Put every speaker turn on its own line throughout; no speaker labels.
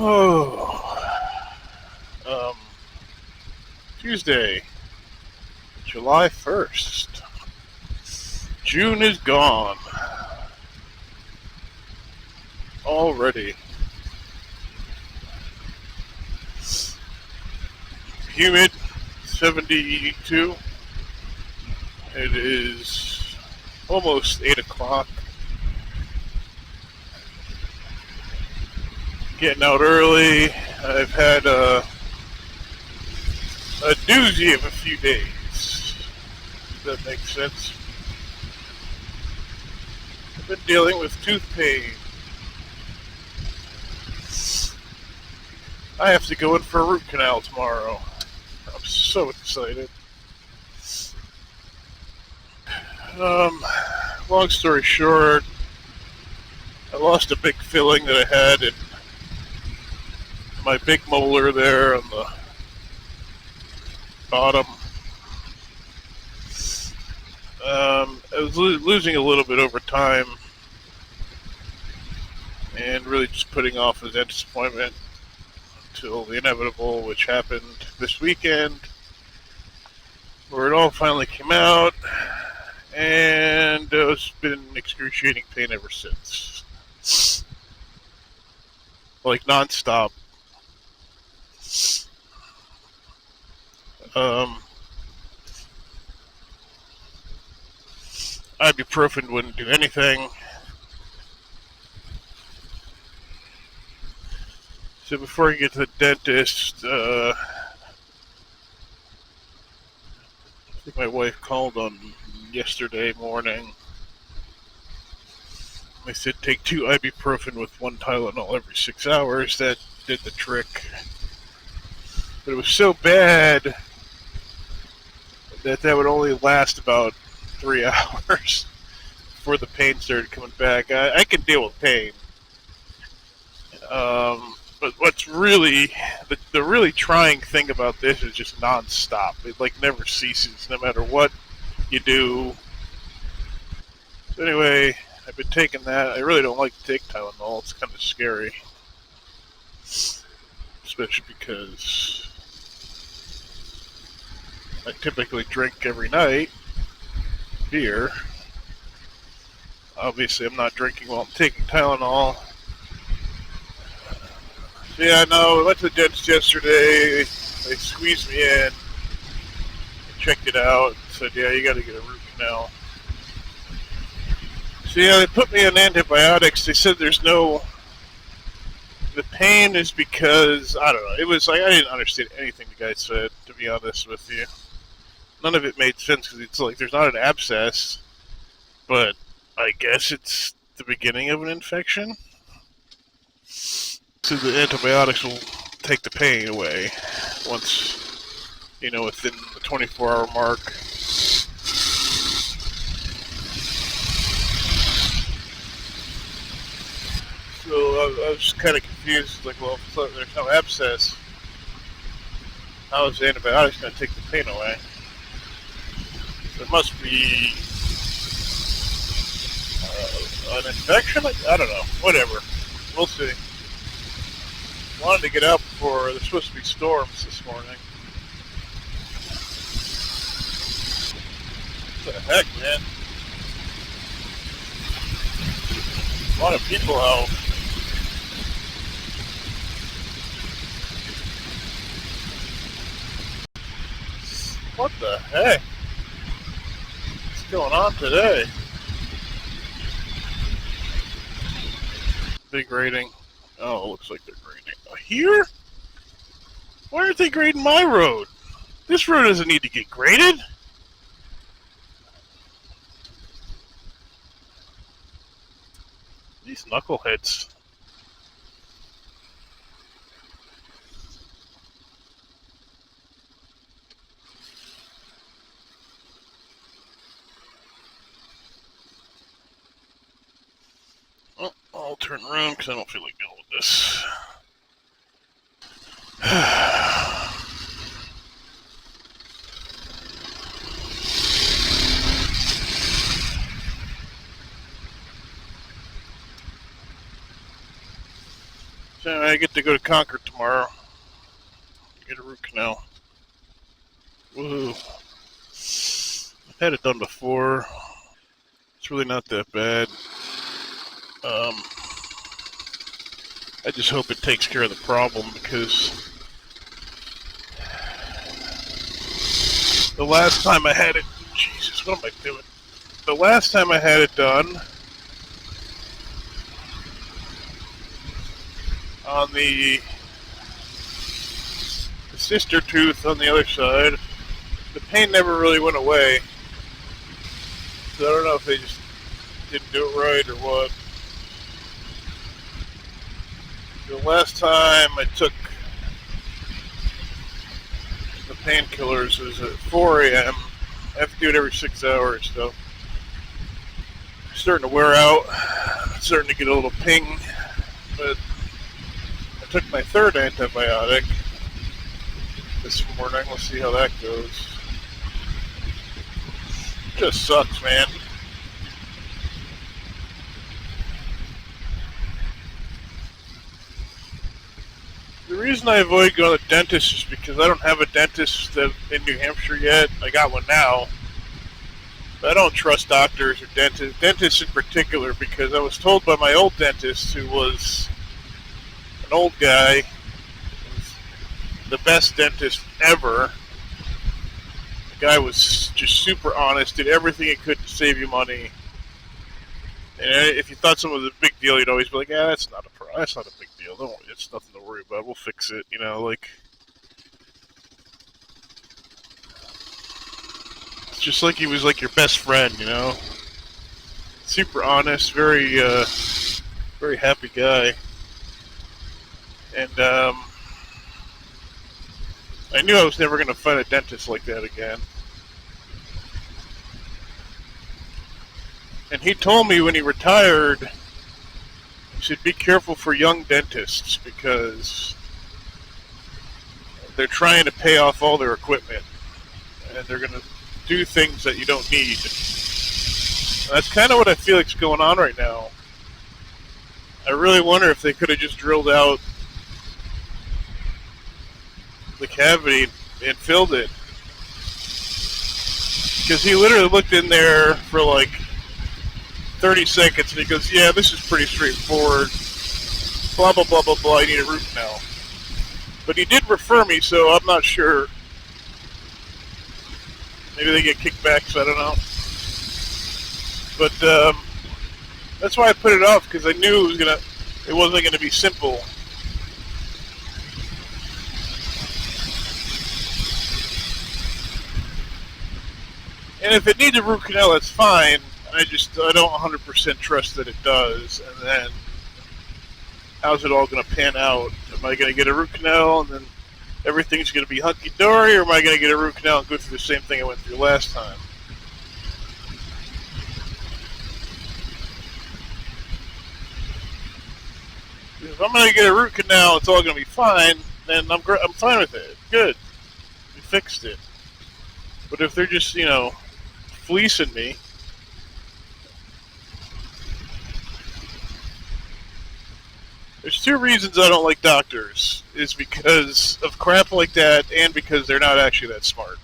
Oh, um, Tuesday, July 1st. June is gone. Already. Humid, 72. It is almost 8 o'clock. Getting out early. I've had a doozy of a few days. If that makes sense. I've been dealing with tooth pain. I have to go in for a root canal tomorrow. I'm so excited. Long story short, I lost a big filling that I had in my big molar there on the bottom. I was losing a little bit over time and really just putting off the dentist appointment until the inevitable, which happened this weekend, where it all finally came out, and it's been excruciating pain ever since. Like nonstop. Ibuprofen wouldn't do anything. So before I get to the dentist, I think my wife called on yesterday morning. They said take 2 ibuprofen with 1 Tylenol every 6 hours. That did the trick. But it was so bad that would only last about 3 hours before the pain started coming back. I can deal with pain. But what's really, the really trying thing about this is just nonstop. It like never ceases, no matter what you do. So anyway, I've been taking that. I really don't like to take Tylenol. It's kind of scary. Especially because I typically drink every night beer. Obviously, I'm not drinking while I'm taking Tylenol. So yeah, no, I went to the dentist yesterday. They squeezed me in, checked it out, and said, yeah, you got to get a root canal. So yeah, they put me on antibiotics. They said there's no... The pain is because, I don't know, it was like I didn't understand anything the guy said, to be honest with you. None of it made sense because it's like there's not an abscess, but I guess it's the beginning of an infection. So the antibiotics will take the pain away once, within the 24-hour mark. So I was just kind of confused, like, well, if there's no abscess, how is the antibiotics going to take the pain away? There must be an infection? I don't know. Whatever. We'll see. Wanted to get out before there's supposed to be storms this morning. What the heck, man? A lot of people out. What the heck? What's going on today? Big rating. Oh, it looks like they're grading. Here? Why aren't they grading my road? This road doesn't need to get graded. These knuckleheads. Well, I'll turn around because I don't feel like dealing with this. So I get to go to Concord tomorrow. Get a root canal. Woohoo. I've had it done before. It's really not that bad. I just hope it takes care of the problem, because the last time I had it... Jesus, what am I doing? The last time I had it done, on the sister tooth on the other side, the pain never really went away. So I don't know if they just didn't do it right or what. The last time I took the painkillers was at 4 a.m. I have to do it every 6 hours, so it's starting to wear out. It's starting to get a little ping, but I took my third antibiotic this morning. We'll see how that goes. It just sucks, man. The reason I avoid going to the dentist is because I don't have a dentist in New Hampshire yet. I got one now. But I don't trust doctors or dentists in particular, because I was told by my old dentist, who was an old guy, the best dentist ever. The guy was just super honest, did everything he could to save you money. And if you thought something was a big deal, you'd always be like, "Yeah, that's not a big deal. Don't worry, it's nothing to worry about. We'll fix it." You know, like, it's just like he was like your best friend. You know, super honest, very happy guy. And I knew I was never going to find a dentist like that again. And he told me when he retired, you should be careful for young dentists, because they're trying to pay off all their equipment, and they're going to do things that you don't need. And that's kind of what I feel like's going on right now. I really wonder if they could have just drilled out the cavity and filled it. Because he literally looked in there for like 30 seconds, and he goes, "Yeah, this is pretty straightforward. Blah, blah, blah, blah, blah. I need a root canal." But he did refer me, so I'm not sure. Maybe they get kickbacks, I don't know. But that's why I put it off, because I knew it wasn't gonna be simple. And if it needs a root canal, that's fine. I don't 100% trust that it does. And then, how's it all going to pan out? Am I going to get a root canal and then everything's going to be hunky-dory, or am I going to get a root canal and go through the same thing I went through last time? If I'm going to get a root canal, it's all going to be fine, then I'm fine with it. Good. We fixed it. But if they're just, fleecing me, there's two reasons I don't like doctors. Is because of crap like that, and because they're not actually that smart.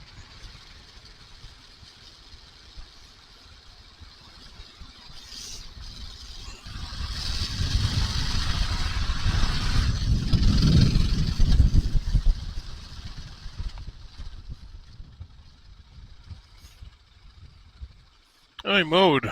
I mowed.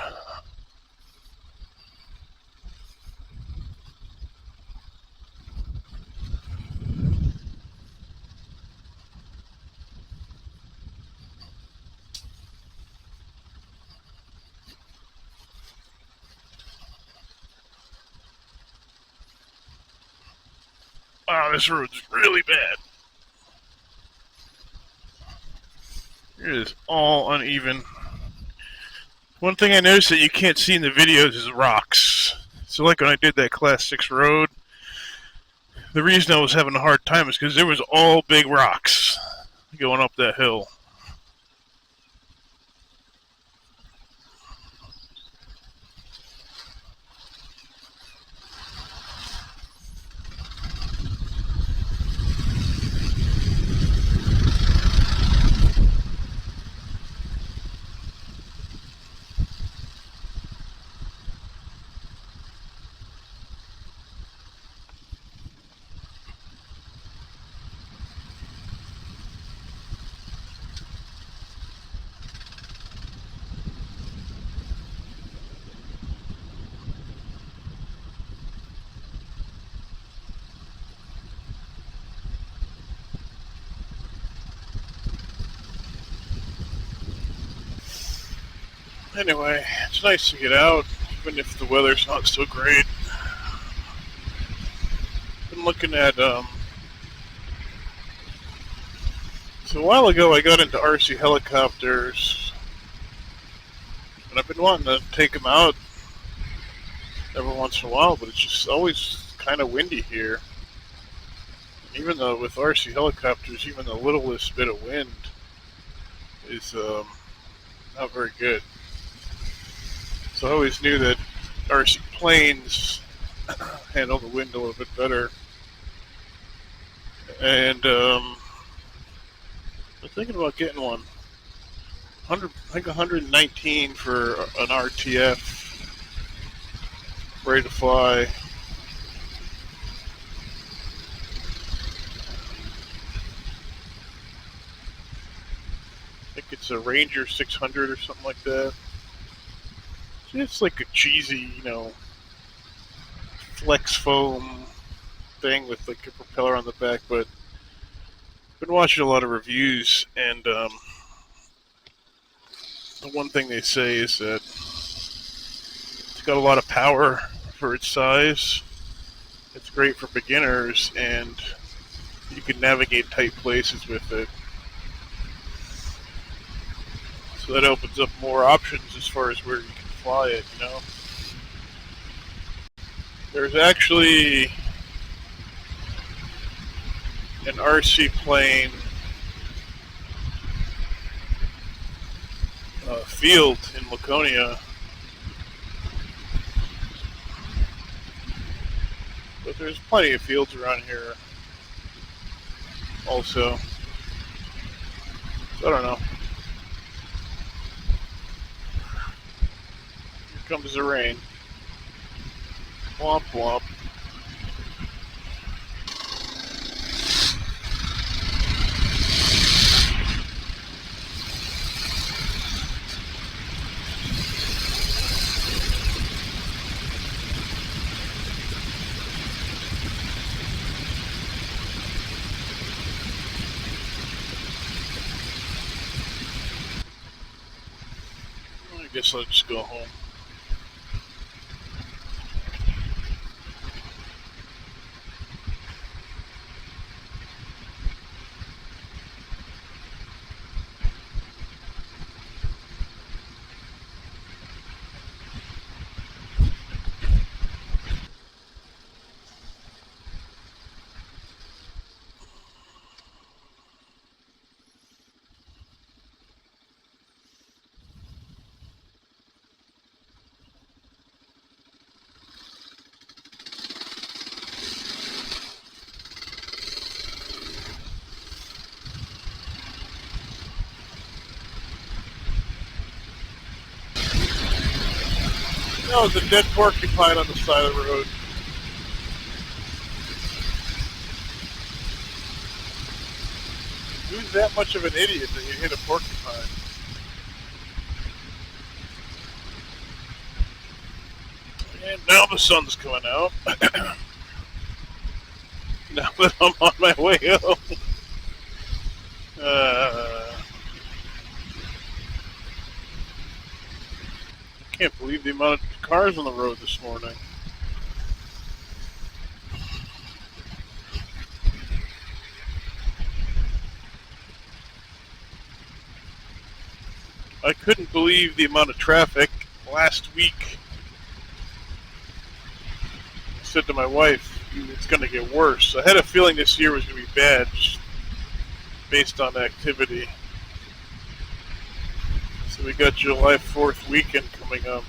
Wow, this road's really bad. It is all uneven. One thing I noticed that you can't see in the videos is rocks. So like when I did that Class 6 road, the reason I was having a hard time is because there was all big rocks going up that hill. Anyway, it's nice to get out, even if the weather's not so great. Been looking at, so a while ago I got into RC helicopters, and I've been wanting to take them out every once in a while, but it's just always kind of windy here. And even though with RC helicopters, even the littlest bit of wind is not very good. So I always knew that RC planes handle the wind a little bit better. And I'm thinking about getting one. I think 119 for an RTF, ready to fly. I think it's a Ranger 600 or something like that. It's like a cheesy, flex foam thing with like a propeller on the back, but I've been watching a lot of reviews, and the one thing they say is that it's got a lot of power for its size. It's great for beginners, and you can navigate tight places with it. So that opens up more options as far as where you can fly it, There's actually an RC plane field in Laconia, but there's plenty of fields around here also. So I don't know. Here comes the rain. Womp womp. I guess I'll just go home. No, it's a dead porcupine on the side of the road. Who's that much of an idiot that you hit a porcupine? And now the sun's coming out. Now that I'm on my way home. I can't believe the amount of cars on the road this morning. I couldn't believe the amount of traffic last week. I said to my wife, it's going to get worse. I had a feeling this year was going to be bad, just based on activity. So we got July 4th weekend coming up.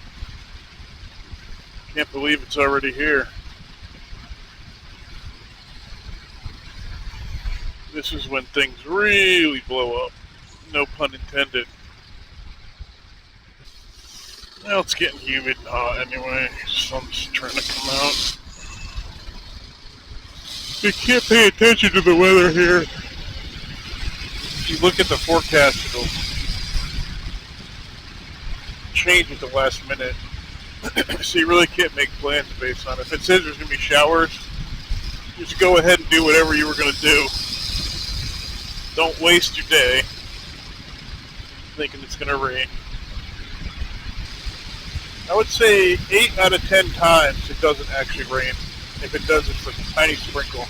Can't believe it's already here. This is when things really blow up. No pun intended. Well, it's getting humid and hot anyway. Sun's trying to come out. You can't pay attention to the weather here. If you look at the forecast, it'll change at the last minute. So you really can't make plans based on it. If it says there's going to be showers, just go ahead and do whatever you were going to do. Don't waste your day thinking it's going to rain. I would say 8 out of 10 times it doesn't actually rain. If it does, it's like a tiny sprinkle.